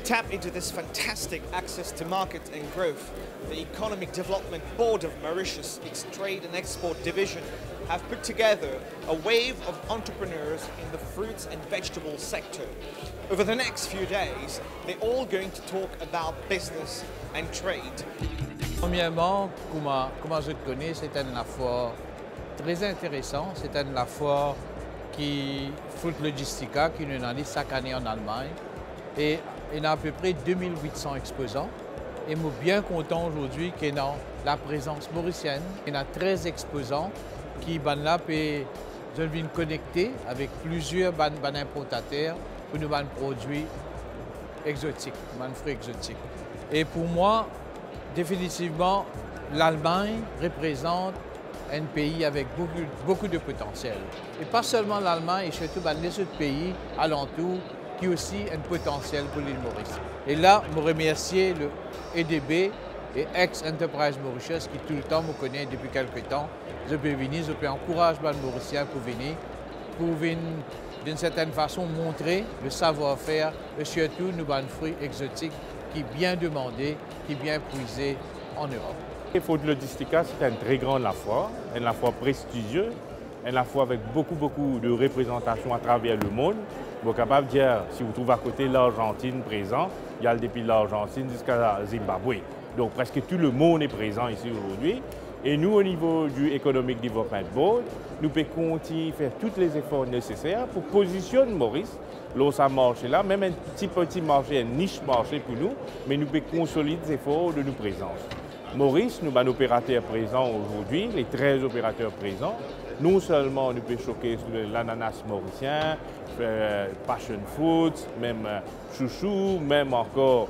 tap into this fantastic access to market and growth, the Economic Development Board of Mauritius, its Trade and Export Division, have put together a wave of entrepreneurs in the fruits and vegetables sector. Over the next few days, they're all going to talk about business and trade. Premièrement, comment je te connais, c'est un affaire très intéressant. C'est un affaire qui Fruit Logistica, qui nous analyse chaque année en Allemagne. Et il y a à peu près 2800 exposants. Et je suis bien content aujourd'hui qu'il y ait la présence mauricienne. Il y a 13 exposants qui sont là pour venir connecter avec plusieurs importateurs pour nous produits exotiques, fruits exotiques. Et pour moi, définitivement, l'Allemagne représente un pays avec beaucoup de potentiel. Et pas seulement l'Allemagne, et surtout les autres pays alentours qui ont aussi un potentiel pour l'île Maurice. Et là, je remercie le EDB et ex-Enterprise Mauritius qui tout le temps me connaît depuis quelques temps. Je peux venir, je peux encourager les Mauriciens pour venir d'une certaine façon montrer le savoir-faire et surtout nos fruits exotiques qui est bien demandé, qui est bien prisé en Europe. Fruit Logistica, c'est un très grand foire, une foire prestigieuse, une foire avec beaucoup de représentation à travers le monde. Vous êtes capable de dire, si vous trouvez à côté l'Argentine présent, il y a depuis l'Argentine jusqu'à Zimbabwe. Donc presque tout le monde est présent ici aujourd'hui. Et nous, au niveau du Economic Development Board, nous pouvons continuer à faire tous les efforts nécessaires pour positionner Maurice, là ça marche là, même un petit marché, un niche marché pour nous, mais nous pouvons consolider les efforts de nos présences. Maurice, nous avons un opérateur présent aujourd'hui, les 13 opérateurs présents. Non seulement nous pouvons choquer sur l'ananas mauricien, passion fruit, même chouchou, même encore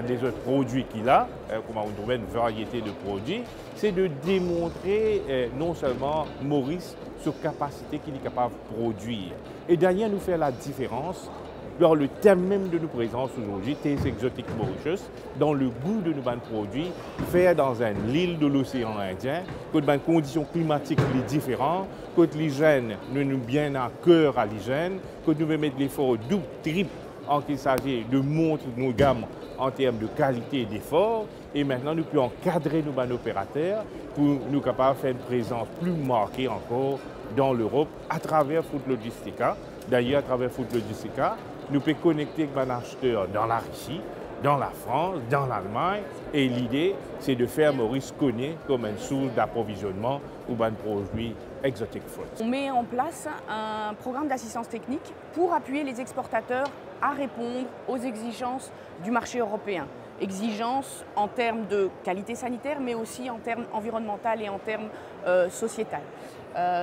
des autres produits qu'il a, comment on trouve une variété de produits, c'est de démontrer non seulement Maurice sur capacité qu'il est capable de produire. Et d'ailleurs nous faire la différence dans le thème même de nos présences aujourd'hui, Taste Exotic Mauritius, dans le goût de nos produits, faire dans une île de l'océan Indien, que des conditions climatiques différentes, que l'hygiène nous bien à cœur à l'hygiène, que nous devons mettre l'effort double, triple, en qu'il s'agit de montrer nos gammes en termes de qualité et d'effort. Et maintenant, nous pouvons encadrer nos opérateurs pour nous capables de faire une présence plus marquée encore dans l'Europe à travers Fruit Logistica. D'ailleurs, à travers Fruit Logistica, nous pouvons connecter avec les acheteurs dans la Russie, dans la France, dans l'Allemagne. Et l'idée, c'est de faire Maurice connaître comme une source d'approvisionnement ou de produits exotiques fruits. On met en place un programme d'assistance technique pour appuyer les exportateurs à répondre aux exigences du marché européen. Exigences en termes de qualité sanitaire, mais aussi en termes environnementaux et en termes sociétals.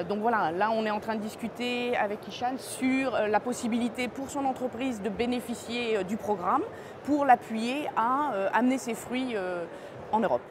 Donc voilà, là on est en train de discuter avec Ishan sur la possibilité pour son entreprise de bénéficier du programme pour l'appuyer à amener ses fruits en Europe.